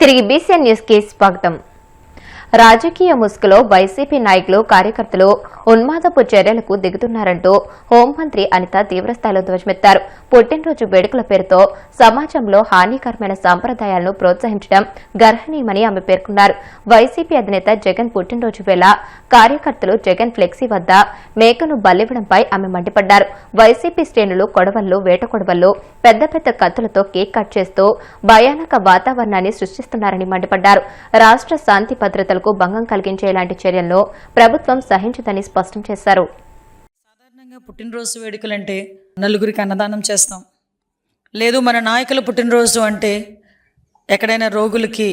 తిరిగి BCN news కి స్వాగతం. రాజకీయ ముసుగులో వైసీపీ నాయకులు కార్యకర్తలు ఉన్మాదపు చర్యలకు దిగుతున్నారంటూ హోంమంత్రి అనిత తీవ్రస్థాయిలో ధ్వజమెత్తారు. పుట్టినరోజు వేడుకల పేరుతో సమాజంలో హానికరమైన సంప్రదాయాలను ప్రోత్సహించడం గర్హనీయమని ఆమె పేర్కొన్నారు. వైసీపీ అధినేత జగన్ పుట్టినరోజు వేళ కార్యకర్తలు జగన్ ఫ్లెక్సీ వద్ద మేకను బలివ్వడంపై ఆమె మండిపడ్డారు. వైసీపీ శ్రేణులు కొడవళ్లు, వేట కొడవళ్లు, పెద్ద పెద్ద కత్తులతో కేక్ కట్ చేస్తూ భయానక వాతావరణాన్ని సృష్టిస్తున్నారని మండిపడ్డారు. రాష్ట్ర శాంతి భద్రతలకు భంగం కలిగించే ఇలాంటి చర్యలను ప్రభుత్వం సహించదని స్పష్టం చేశారు. సాధారణంగా పుట్టినరోజు వేడుకలంటే నలుగురికి అన్నదానం చేస్తాం, లేదు మన నాయకుల పుట్టినరోజు అంటే ఎక్కడైనా రోగులకి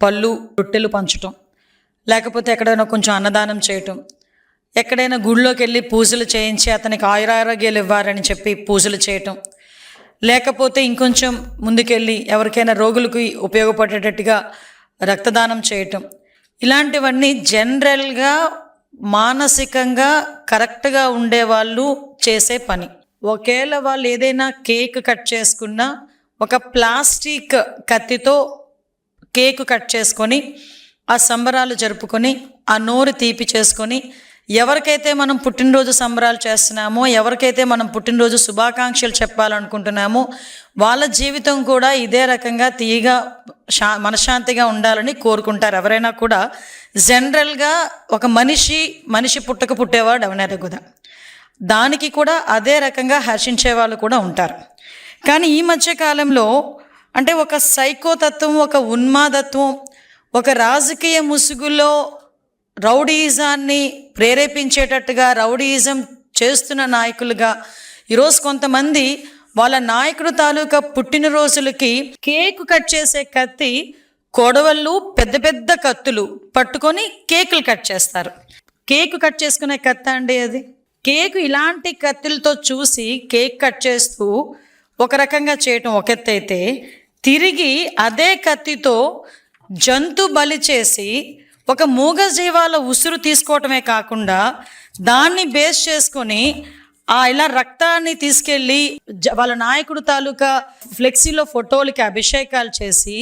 పళ్ళు రొట్టెలు పంచటం, లేకపోతే ఎక్కడైనా కొంచెం అన్నదానం చేయటం, ఎక్కడైనా గుళ్ళోకి వెళ్ళి పూజలు చేయించి అతనికి ఆయురారోగ్యాలు ఇవ్వాలని చెప్పి పూజలు చేయటం, లేకపోతే ఇంకొంచెం ముందుకెళ్ళి ఎవరికైనా రోగులకి ఉపయోగపడేటట్టుగా రక్తదానం చేయటం, ఇలాంటివన్నీ జనరల్గా మానసికంగా కరెక్ట్గా ఉండేవాళ్ళు చేసే పని. ఒకవేళ వాళ్ళు ఏదైనా కేక్ కట్ చేసుకున్నా ఒక ప్లాస్టిక్ కత్తితో కేక్ కట్ చేసుకొని ఆ సంబరాలు జరుపుకొని ఆ నోరు తీపి చేసుకొని ఎవరికైతే మనం పుట్టినరోజు సంబరాలు చేస్తున్నామో, ఎవరికైతే మనం పుట్టినరోజు శుభాకాంక్షలు చెప్పాలనుకుంటున్నామో వాళ్ళ జీవితం కూడా ఇదే రకంగా తీయగా మనశ్శాంతిగా ఉండాలని కోరుకుంటారు. ఎవరైనా కూడా జనరల్గా ఒక మనిషి పుట్టేవాడు ఎవరైనా కూడా దానికి కూడా అదే రకంగా హర్షించే వాళ్ళు కూడా ఉంటారు. కానీ ఈ మధ్య కాలంలో అంటే ఒక సైకోతత్వం, ఒక ఉన్మాదత్వం, ఒక రాజకీయ ముసుగులో రౌడీయిజాన్ని ప్రేరేపించేటట్టుగా రౌడీయిజం చేస్తున్న నాయకులుగా ఈరోజు కొంతమంది వాళ్ళ నాయకుడు తాలూకా పుట్టినరోజులకి కేకు కట్ చేసే కత్తి, కొడవళ్ళు, పెద్ద పెద్ద కత్తులు పట్టుకొని కేకులు కట్ చేస్తారు. కేకు కట్ చేసుకునే కత్తి అండి అది. కేకు ఇలాంటి కత్తులతో చూసి కేక్ కట్ చేస్తూ ఒక రకంగా చేయటం ఒక ఎత్తు అయితే, తిరిగి అదే కత్తితో జంతు బలి చేసి ఒక మూగజీవాల ఉసురు తీసుకోవటమే కాకుండా దాన్ని బేస్ చేసుకొని ఇలా రక్తాన్ని తీసుకెళ్ళి వాళ్ళ నాయకుడు తాలూకా ఫ్లెక్సీలో ఫోటోలకి అభిషేకాలు చేసి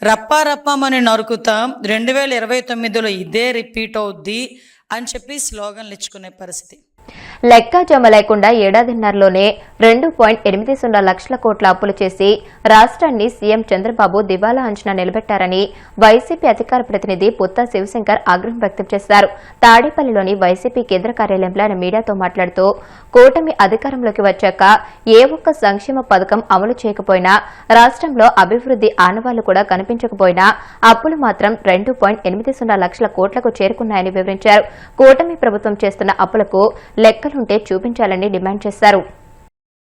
రప్పారప్పమని నరుకుతాం, 2029లో ఇదే రిపీట్ అవుద్ది అని చెప్పి స్లోగన్లు ఇచ్చుకునే పరిస్థితి. లెక్క జమ లేకుండా ఏడాదిన్నరలోనే 2.80 లక్షల కోట్ల అప్పులు చేసి రాష్ట్రాన్ని సీఎం చంద్రబాబు దివాలా అంచనా నిలబెట్టారని వైసీపీ అధికార ప్రతినిధి పుత్తా శివశంకర్ ఆగ్రహం వ్యక్తం చేశారు. తాడేపల్లిలోని వైసీపీ కేంద్ర కార్యాలయంలో ఆయన మీడియాతో మాట్లాడుతూ కూటమి అధికారంలోకి వచ్చాక ఏ ఒక్క సంక్షేమ పథకం అమలు చేయకపోయినా, రాష్ట్రంలో అభివృద్ది ఆనవాళ్లు కూడా కనిపించకపోయినా అప్పులు మాత్రం 2.80 లక్షల కోట్లకు చేరుకున్నాయని వివరించారు. కూటమి ప్రభుత్వం చేస్తున్న అప్పులకు లెక్కలుంటే చూపించాలని డిమాండ్ చేశారు.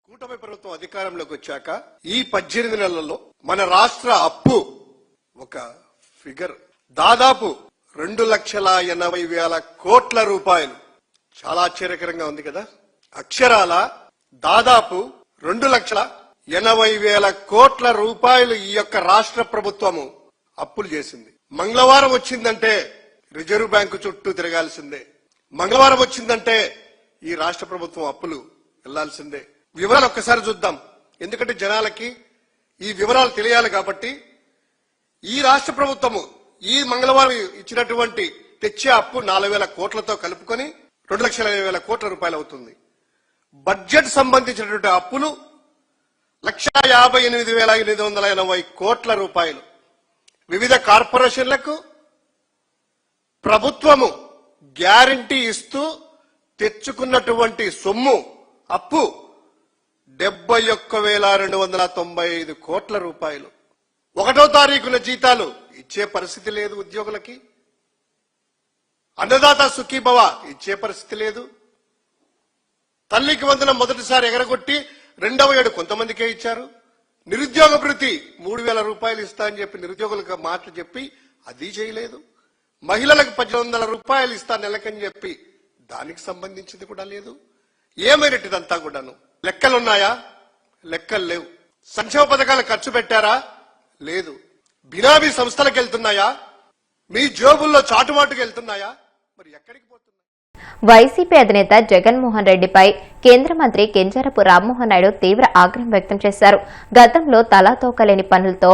కూటమి ప్రభుత్వం అధికారంలోకి వచ్చాక ఈ 18 నెలల్లో మన రాష్ట్ర అప్పు ఒక ఫిగర్ దాదాపు 2,80,000 కోట్ల రూపాయలు. చాలా ఆశ్చర్యకరంగా ఉంది కదా. అక్షరాల దాదాపు 2,80,000 కోట్ల రూపాయలు ఈ యొక్క రాష్ట్ర ప్రభుత్వము అప్పులు చేసింది. మంగళవారం వచ్చిందంటే రిజర్వ్ బ్యాంకు చుట్టూ తిరగాల్సిందే. మంగళవారం వచ్చిందంటే ఈ రాష్ట్ర ప్రభుత్వం అప్పులు వెళ్లాల్సిందే. వివరాలు ఒక్కసారి చూద్దాం, ఎందుకంటే జనాలకి ఈ వివరాలు తెలియాలి. కాబట్టి ఈ రాష్ట్ర ప్రభుత్వము ఈ మంగళవారం ఇచ్చినటువంటి తెచ్చే అప్పు 4,000 కోట్లతో కలుపుకొని 2,50,000 కోట్ల రూపాయలు అవుతుంది. బడ్జెట్ సంబంధించినటువంటి అప్పులు 1,58,880 కోట్ల రూపాయలు. వివిధ కార్పొరేషన్లకు ప్రభుత్వము గ్యారంటీ ఇస్తూ తెచ్చుకున్నటువంటి సొమ్ము అప్పు 71,295 కోట్ల రూపాయలు. 1వ తారీఖున జీతాలు ఇచ్చే పరిస్థితి లేదు ఉద్యోగులకి. అన్నదాత సుఖీభవ ఇచ్చే పరిస్థితి లేదు. తల్లికి వందనం మొదటిసారి ఎగరగొట్టి 2వ ఏడు కొంతమందికే ఇచ్చారు. నిరుద్యోగ భృతి 3,000 రూపాయలు ఇస్తా అని చెప్పి నిరుద్యోగులకు మాటలు చెప్పి అది చేయలేదు. మహిళలకు 1,800 రూపాయలు ఇస్తా నెలకని చెప్పి దానికి సంబంధించింది కూడా లేదు. ఏమైనట్టిదంతా కూడాను. లెక్కలున్నాయా? లెక్కలు లేవు. సంక్షేమ పథకాలు ఖర్చు పెట్టారా? లేదు. బినామీ సంస్థలకు వెళ్తున్నాయా? మీ జోబుల్లో చాటుమాటుకు వెళ్తున్నాయా? మరి ఎక్కడికి పోతున్నాయి? వైసీపీ అధినేత జగన్మోహన్ రెడ్డిపై కేంద్ర మంత్రి కింజరాపు రామ్మోహన్ నాయుడు తీవ్ర ఆగ్రహం వ్యక్తం చేశారు. గతంలో తలాతోకలేని పనులతో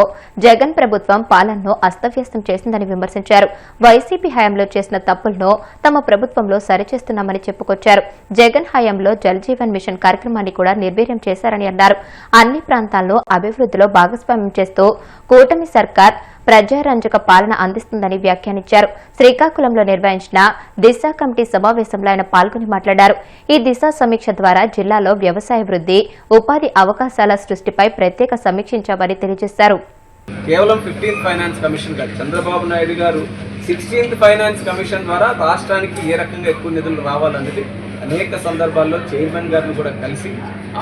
జగన్ ప్రభుత్వం పాలనను అస్తవ్యస్తం చేసిందని విమర్శించారు. వైసీపీ హయాంలో చేసిన తప్పులను తమ ప్రభుత్వంలో సరిచేస్తున్నామని చెప్పుకొచ్చారు. జగన్ హయాంలో జల్ జీవన్ మిషన్ కార్యక్రమాన్ని కూడా నిర్వీర్యం చేశారని అన్నారు. అన్ని ప్రాంతాలను అభివృద్దిలో భాగస్వామ్యం చేస్తూ కూటమి సర్కార్ ప్రజారంజక పాలన అందిస్తుందని వ్యాఖ్యానించారు. శ్రీకాకుళంలో నిర్వహించిన దిశ కమిటీ సమావేశంలో ఆయన పాల్గొని మాట్లాడారు. ఈ దిశ సమీక్ష ద్వారా జిల్లాలో వ్యవసాయ వృద్ధి, ఉపాధి అవకాశాల సృష్టిపై ప్రత్యేక సమీక్షించామని తెలియజేశారు. కేవలం 15th ఫైనాన్స్ కమిషన్ కాదు, చంద్రబాబు నాయుడు గారు 16th ఫైనాన్స్ కమిషన్ ద్వారా రాష్ట్రానికి ఏ రకంగా ఎక్కువ నిధులు రావాలనేది అనేక సందర్భాల్లో చైర్మన్ గారిని కూడా కలిసి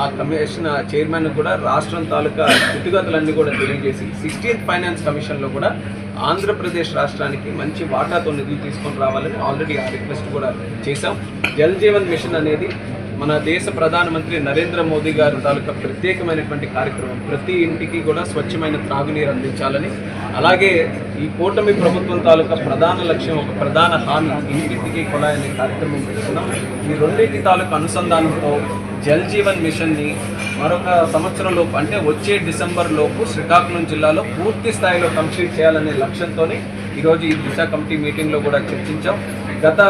ఆ కమిషన్ చైర్మన్ కూడా రాష్ట్రం తాలూకా స్థితిగతులన్నీ కూడా తెలియజేసి 16th ఫైనాన్స్ కమిషన్లో కూడా ఆంధ్రప్రదేశ్ రాష్ట్రానికి మంచి వాటాతో నిధులు తీసుకొని రావాలని ఆల్రెడీ ఆ రిక్వెస్ట్ కూడా చేశాం. జల్ జీవన్ మిషన్ అనేది మన దేశ ప్రధానమంత్రి నరేంద్ర మోదీ గారు తాలూకా ప్రత్యేకమైనటువంటి కార్యక్రమం. ప్రతి ఇంటికి కూడా స్వచ్ఛమైన త్రాగునీరు అందించాలని, అలాగే ఈ కూటమి ప్రభుత్వం తాలూకా ప్రధాన లక్ష్యం, ఒక ప్రధాన హామీ ఇంటింటికి కుళాయి అనే కార్యక్రమం పెట్టుకున్నాం. ఈ రెండింటి తాలూకా అనుసంధానంతో జల్ జీవన్ మిషన్ని మరొక సంవత్సరంలోపు, అంటే వచ్చే డిసెంబర్ లోపు శ్రీకాకుళం జిల్లాలో పూర్తి స్థాయిలో కంప్లీట్ చేయాలనే లక్ష్యంతోనే ఈరోజు ఈ దిశ కమిటీ మీటింగ్లో కూడా చర్చించాం. గత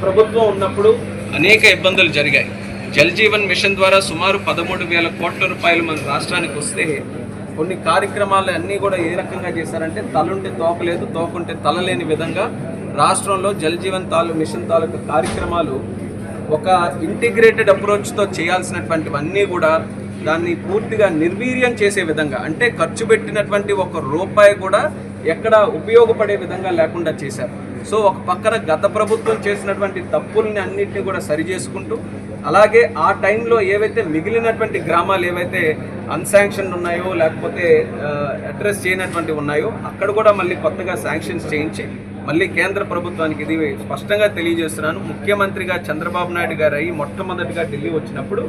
ప్రభుత్వం ఉన్నప్పుడు అనేక ఇబ్బందులు జరిగాయి. జల్ జీవన్ మిషన్ ద్వారా సుమారు 13,000 కోట్ల రూపాయలు మన రాష్ట్రానికి వస్తే కొన్ని కార్యక్రమాలు అన్నీ కూడా ఏ రకంగా చేశారంటే తలుంటే తోకలేదు, తోకుంటే తలలేని విధంగా రాష్ట్రంలో జల్ జీవన్ మిషన్ తాలూకు కార్యక్రమాలు ఒక ఇంటిగ్రేటెడ్ అప్రోచ్తో చేయాల్సినటువంటివన్నీ కూడా దాన్ని పూర్తిగా నిర్వీర్యం చేసే విధంగా, అంటే ఖర్చు పెట్టినటువంటి ఒక రూపాయి కూడా ఎక్కడ ఉపయోగపడే విధంగా లేకుండా చేశారు. సో ఒక పక్కన గత ప్రభుత్వం చేసినటువంటి తప్పుల్ని అన్నింటినీ కూడా సరిచేసుకుంటూ, అలాగే ఆ టైంలో ఏవైతే మిగిలినటువంటి గ్రామాలు ఏవైతే అన్శాంక్షన్ ఉన్నాయో లేకపోతే అడ్రస్ చేయనటువంటివి ఉన్నాయో అక్కడ కూడా మళ్ళీ కొత్తగా శాంక్షన్స్ చేయించి మళ్ళీ కేంద్ర ప్రభుత్వానికి ఇది స్పష్టంగా తెలియజేస్తున్నాను. ముఖ్యమంత్రిగా చంద్రబాబు నాయుడు గారు అయ్యి మొట్టమొదటిగా ఢిల్లీ వచ్చినప్పుడు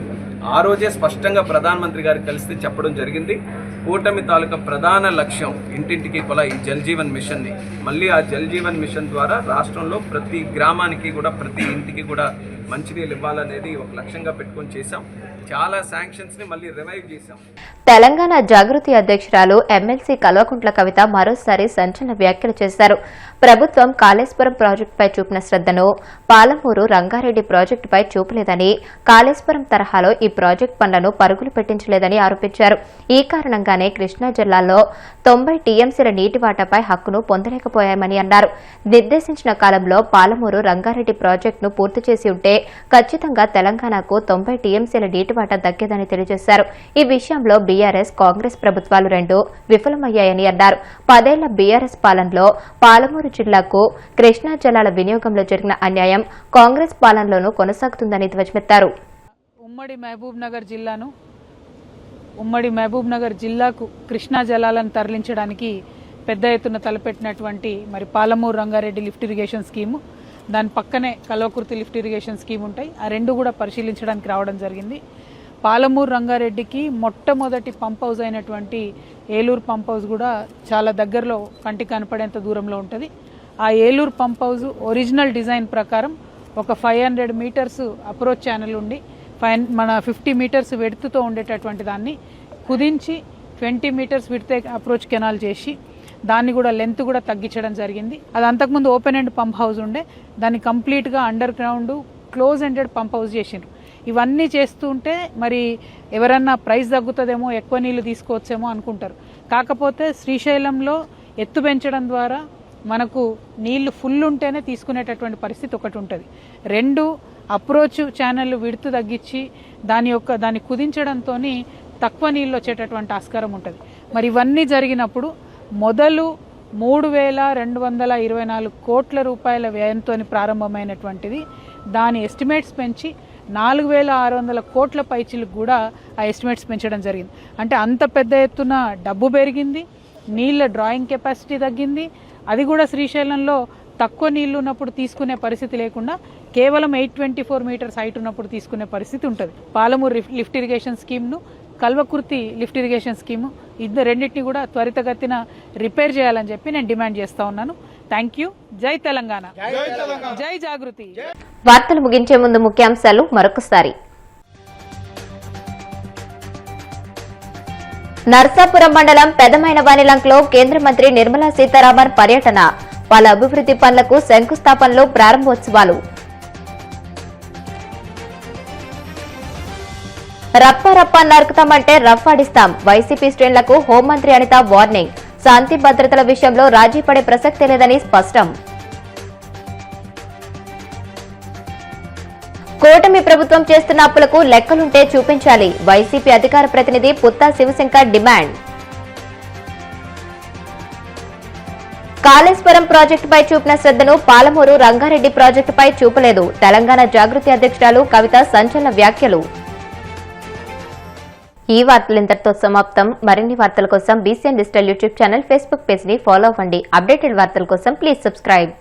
ఆ రోజే స్పష్టంగా ప్రధానమంత్రి గారికి కలిసి చెప్పడం జరిగింది. కూటమి తాలూకా ప్రధాన లక్ష్యం ఇంటింటికి కుళాయి, ఈ జల్ జీవన్ మిషన్ని మళ్ళీ ఆ జల్ జీవన్ మిషన్ ద్వారా రాష్ట్రంలో ప్రతి గ్రామానికి కూడా ప్రతి ఇంటికి కూడా మంచినీళ్ళు ఇవ్వాలనేది ఒక లక్ష్యంగా పెట్టుకొని చేశాం. చాలా శాంక్షన్స్ ని మళ్ళీ రివైవ్ చేశాం. తెలంగాణ జాగృతి అధ్యక్షురాలు ఎమ్మెల్సీ కల్వకుంట్ల కవిత మరోసారి సంచలన వ్యాఖ్యలు చేశారు. ప్రభుత్వం కాళేశ్వరం ప్రాజెక్టుపై చూపిన శ్రద్ధను పాలమూరు రంగారెడ్డి ప్రాజెక్టుపై చూపలేదని, కాళేశ్వరం తరహాలో ఈ ప్రాజెక్టు పనులను పరుగులు పెట్టించలేదని ఆరోపించారు. ఈ కారణంగానే కృష్ణా జిల్లాలో 90 టీఎంసీల నీటి వాటాపై హక్కును పొందలేకపోయామని అన్నారు. నిర్దేశించిన కాలంలో పాలమూరు రంగారెడ్డి ప్రాజెక్టును పూర్తి చేసి ఉంటే ఖచ్చితంగా తెలంగాణకు 90 టీఎంసీల నీటి వాటా దక్కేదని తెలియజేశారు. ఈ విషయంలో బీఆర్ఎస్, కాంగ్రెస్ ప్రభుత్వాలు రెండూ విఫలమయ్యాయని అన్నారు. 10 ఏళ్ల బీఆర్ఎస్ పాలనలో పాలమూరు జిల్లాకు కృష్ణా జలాల వినియోగంలో జరిగిన అన్యాయం కాంగ్రెస్ పాలనలోనూ కొనసాగుతుందని ధ్వజమెత్తారు. ఉమ్మడి మహబూబ్ నగర్ జిల్లాకు కృష్ణా జలాలను తరలించడానికి పెద్ద ఎత్తున తలపెట్టినటువంటి మరి Palamuru Rangareddy lift irrigation scheme, దాని పక్కనే కల్వకుర్తి లిఫ్ట్ ఇరిగేషన్ స్కీమ్ ఉంటాయి. ఆ రెండు కూడా పరిశీలించడానికి రావడం జరిగింది. పాలమూరు రంగారెడ్డికి మొట్టమొదటి పంప్ హౌస్ అయినటువంటి ఏలూరు పంప్ హౌస్ కూడా చాలా దగ్గరలో కంటికి కనపడేంత దూరంలో ఉంటుంది. ఆ Eluru pump house original design ప్రకారం ఒక 500 మీటర్స్ అప్రోచ్ ఛానల్ ఉండి మన 50 మీటర్స్ వెడుతుతో ఉండేటటువంటి దాన్ని కుదించి 20 మీటర్స్ విడితే అప్రోచ్ కెనాల్ చేసి దాన్ని కూడా లెంత్ కూడా తగ్గించడం జరిగింది. అది అంతకుముందు ఓపెన్ ఎండ్ పంప్ హౌస్ ఉండే, దాన్ని కంప్లీట్గా under ground close ended pump house చేసిండ్రు. ఇవన్నీ చేస్తుంటే మరి ఎవరన్నా ప్రైస్ తగ్గుతుందేమో, ఎక్కువ నీళ్లు తీసుకోవచ్చేమో అనుకుంటారు. కాకపోతే శ్రీశైలంలో ఎత్తు పెంచడం ద్వారా మనకు నీళ్లు ఫుల్ ఉంటేనే తీసుకునేటటువంటి పరిస్థితి ఒకటి ఉంటుంది. 2 అప్రోచ్ ఛానల్ విడుతు తగ్గించి దాన్ని కుదించడంతో తక్కువ నీళ్ళు వచ్చేటటువంటి ఆస్కారం ఉంటుంది. మరి ఇవన్నీ జరిగినప్పుడు మొదలు 3,224 కోట్ల రూపాయల వ్యయంతో ప్రారంభమైనటువంటిది దాని ఎస్టిమేట్స్ పెంచి 4,600 కోట్ల పైచిలకు కూడా ఆ ఎస్టిమేట్స్ పెంచడం జరిగింది. అంటే అంత పెద్ద ఎత్తున డబ్బు పెరిగింది, నీళ్ళ డ్రాయింగ్ కెపాసిటీ తగ్గింది. అది కూడా శ్రీశైలంలో తక్కువ నీళ్లు ఉన్నప్పుడు తీసుకునే పరిస్థితి లేకుండా కేవలం 824 మీటర్స్ హైట్ ఉన్నప్పుడు తీసుకునే పరిస్థితి ఉంటుంది. పాలమూరు లిఫ్ట్ ఇరిగేషన్ స్కీమ్ను, కల్వకుర్తి లిఫ్ట్ ఇరిగేషన్ స్కీము రెండింటిని కూడా త్వరితగతిన రిపేర్ చేయాలని చెప్పి నేను డిమాండ్ చేస్తూ ఉన్నాను. Thank you. జై తెలంగాణ, జై జాగృతి. వార్తలు ముగించే ముందు ముఖ్యాంశాలు మరొకసారి. నర్సాపురం మండలం పెదమైన వానిలంకలో కేంద్ర మంత్రి నిర్మలా సీతారామన్ పర్యటన, పలు అభివృద్ధి పనులకు శంకుస్థాపనలు, ప్రారంభోత్సవాలు. రప్ప నరుకుతామంటే రఫ్ఫాడిస్తాం, వైసీపీ శ్రేణులకు హోంమంత్రి అనిత వార్నింగ్. శాంతి భద్రతల విషయంలో రాజీ పడే ప్రసక్తే లేదని స్పష్టం. కూటమి ప్రభుత్వం చేస్తున్న అప్పులకు లెక్కలుంటే చూపించాలి, వైసీపీ అధికార ప్రతినిధి పుత్తా శివశంకర్ డిమాండ్. కాళేశ్వరం ప్రాజెక్టుపై చూపిన శ్రద్ధను పాలమూరు రంగారెడ్డి ప్రాజెక్టుపై చూపలేదు, తెలంగాణ జాగృతి అధ్యక్షురాలు కవిత సంచలన వ్యాఖ్యలు. ఈ వార్తలు ఇంతటితో సమాప్తం. మరిన్ని వార్తల కోసం BCN digital YouTube channel, Facebook page ని ఫాలో అవ్వండి. అప్డేటెడ్ వార్తల కోసం ప్లీజ్ సబ్స్క్రైబ్.